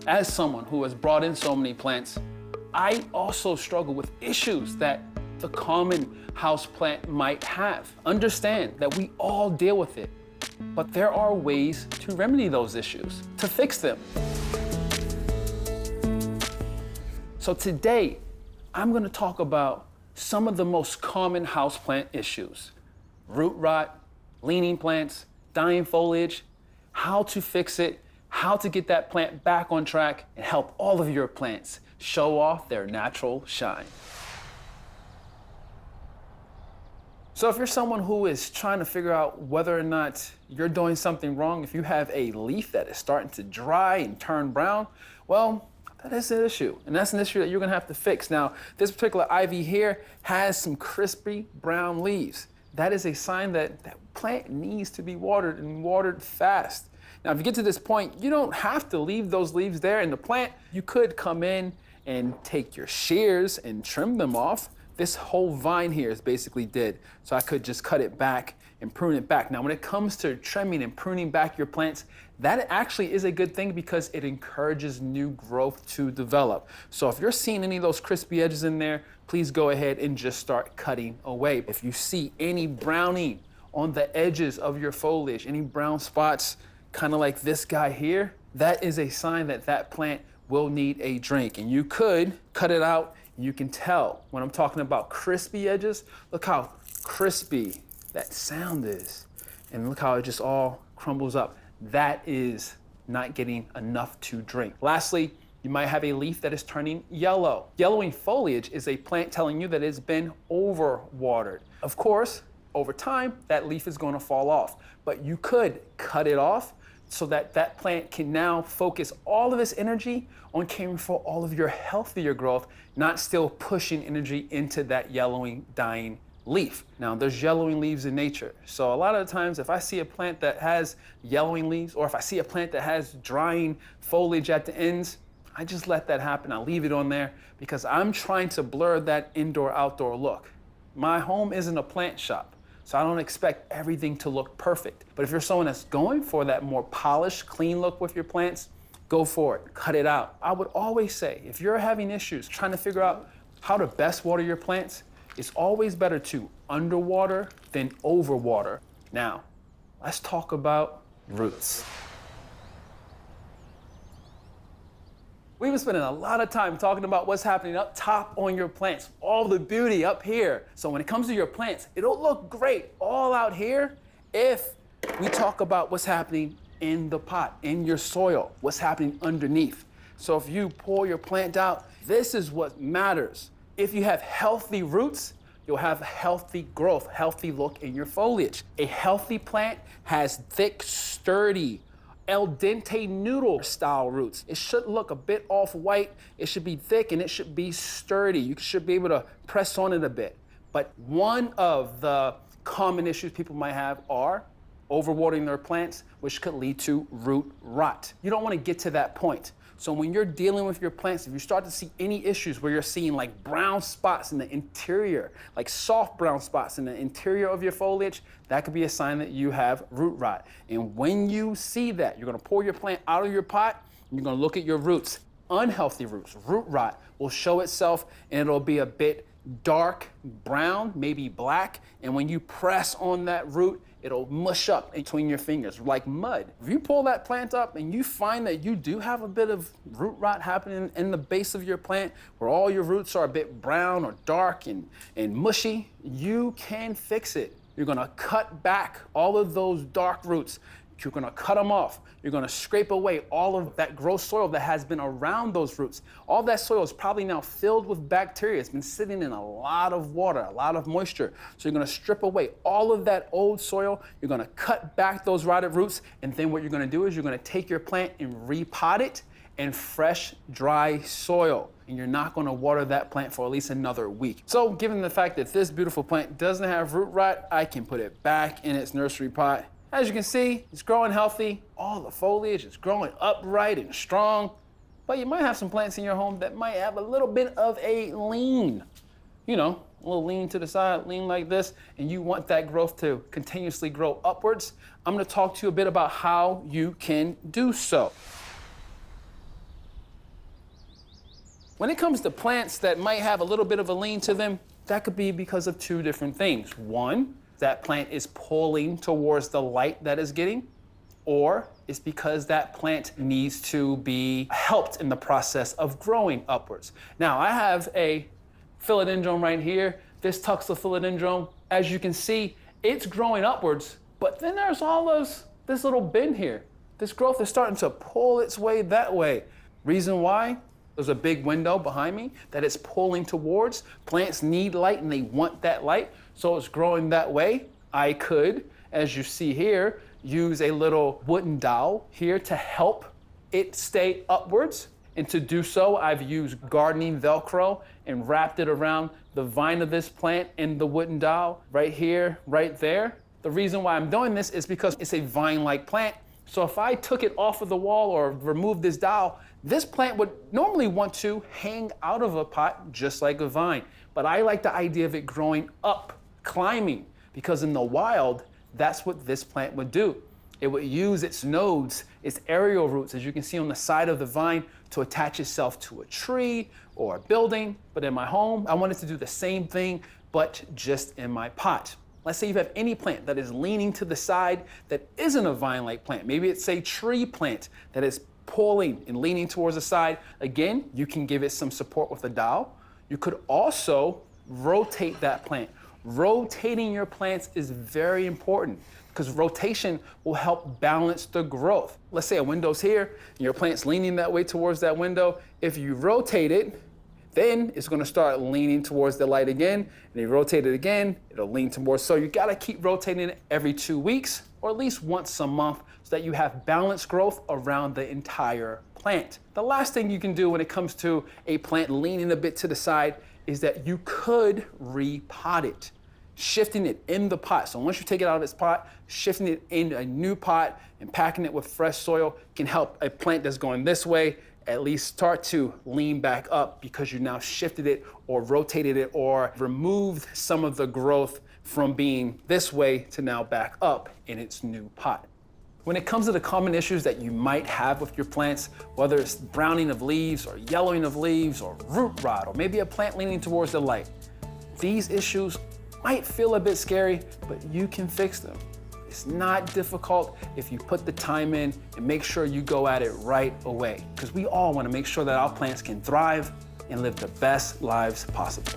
As someone who has brought in so many plants, I also struggle with issues that the common houseplant might have. Understand that we all deal with it, but there are ways to remedy those issues, to fix them. So today, I'm gonna talk about some of the most common houseplant issues: root rot, leaning plants, dying foliage, how to fix it, how to get that plant back on track, and help all of your plants show off their natural shine. So if you're someone who is trying to figure out whether or not you're doing something wrong, if you have a leaf that is starting to dry and turn brown, well, that is an issue, and that's an issue that you're gonna have to fix. Now, this particular ivy here has some crispy brown leaves. That is a sign that that plant needs to be watered, and watered fast. Now, if you get to this point, you don't have to leave those leaves there in the plant. You could come in and take your shears and trim them off. This whole vine here is basically dead, so I could just cut it back and prune it back. Now, when it comes to trimming and pruning back your plants, that actually is a good thing because it encourages new growth to develop. So if you're seeing any of those crispy edges in there, please go ahead and just start cutting away. If you see any browning on the edges of your foliage, any brown spots, kind of like this guy here, that is a sign that that plant will need a drink. And you could cut it out. You can tell when I'm talking about crispy edges, look how crispy that sound is. And look how it just all crumbles up. That is not getting enough to drink. Lastly, you might have a leaf that is turning yellow. Yellowing foliage is a plant telling you that it's been overwatered. Of course, over time, that leaf is going to fall off, but you could cut it off so that that plant can now focus all of its energy on caring for all of your healthier growth, not still pushing energy into that yellowing, dying leaf. Now, there's yellowing leaves in nature. So a lot of the times, if I see a plant that has yellowing leaves, or if I see a plant that has drying foliage at the ends, I just let that happen. I leave it on there because I'm trying to blur that indoor-outdoor look. My home isn't a plant shop, so I don't expect everything to look perfect. But if you're someone that's going for that more polished, clean look with your plants, go for it, cut it out. I would always say, if you're having issues trying to figure out how to best water your plants, it's always better to underwater than overwater. Now, let's talk about roots. We've been spending a lot of time talking about what's happening up top on your plants, all the beauty up here. So when it comes to your plants, it'll look great all out here if we talk about what's happening in the pot, in your soil, what's happening underneath. So if you pull your plant out, this is what matters. If you have healthy roots, you'll have healthy growth, healthy look in your foliage. A healthy plant has thick, sturdy, al dente noodle style roots. It should look a bit off-white. It should be thick and it should be sturdy. You should be able to press on it a bit. But one of the common issues people might have are overwatering their plants, which could lead to root rot. You don't want to get to that point. So when you're dealing with your plants, if you start to see any issues where you're seeing like brown spots in the interior, like soft brown spots in the interior of your foliage, that could be a sign that you have root rot. And when you see that, you're gonna pull your plant out of your pot, and you're gonna look at your roots. Unhealthy roots, root rot, will show itself and it'll be a bit dark brown, maybe black. And when you press on that root, it'll mush up between your fingers like mud. If you pull that plant up and you find that you do have a bit of root rot happening in the base of your plant where all your roots are a bit brown or dark and mushy, you can fix it. You're gonna cut back all of those dark roots. You're gonna cut them off. You're gonna scrape away all of that gross soil that has been around those roots. All that soil is probably now filled with bacteria. It's been sitting in a lot of water, a lot of moisture. So you're gonna strip away all of that old soil. You're gonna cut back those rotted roots. And then what you're gonna do is you're gonna take your plant and repot it in fresh, dry soil. And you're not gonna water that plant for at least another week. So given the fact that this beautiful plant doesn't have root rot, I can put it back in its nursery pot. As you can see, it's growing healthy. All the foliage is growing upright and strong. But you might have some plants in your home that might have a little bit of a lean. You know, a little lean to the side, lean like this, and you want that growth to continuously grow upwards. I'm gonna talk to you a bit about how you can do so. When it comes to plants that might have a little bit of a lean to them, that could be because of two different things. One, that plant is pulling towards the light that it's getting, or it's because that plant needs to be helped in the process of growing upwards. Now, I have a philodendron right here, this tuxophilodendron. As you can see, it's growing upwards, but then there's this little bend here. This growth is starting to pull its way that way. Reason why? There's a big window behind me that it's pulling towards. Plants need light and they want that light, so it's growing that way. I could, as you see here, use a little wooden dowel here to help it stay upwards. And to do so, I've used gardening Velcro and wrapped it around the vine of this plant and the wooden dowel right here, right there. The reason why I'm doing this is because it's a vine-like plant. So if I took it off of the wall or removed this dowel, this plant would normally want to hang out of a pot just like a vine. But I like the idea of it growing up, climbing, because in the wild, that's what this plant would do. It would use its nodes, its aerial roots, as you can see on the side of the vine, to attach itself to a tree or a building. But in my home, I wanted to do the same thing, but just in my pot. Let's say you have any plant that is leaning to the side that isn't a vine-like plant. Maybe it's a tree plant that is pulling and leaning towards the side. Again, you can give it some support with a dowel. You could also rotate that plant. Rotating your plants is very important because rotation will help balance the growth. Let's say a window's here and your plant's leaning that way towards that window. If you rotate it, then it's gonna start leaning towards the light again, and you rotate it again, it'll lean towards. So you gotta keep rotating it every 2 weeks, or at least once a month, so that you have balanced growth around the entire plant. The last thing you can do when it comes to a plant leaning a bit to the side is that you could repot it, shifting it in the pot. So once you take it out of its pot, shifting it in a new pot and packing it with fresh soil can help a plant that's going this way at least start to lean back up because you now shifted it or rotated it or removed some of the growth from being this way to now back up in its new pot. When it comes to the common issues that you might have with your plants, whether it's browning of leaves or yellowing of leaves or root rot or maybe a plant leaning towards the light, these issues might feel a bit scary, but you can fix them. It's not difficult if you put the time in and make sure you go at it right away, because we all want to make sure that our plants can thrive and live the best lives possible.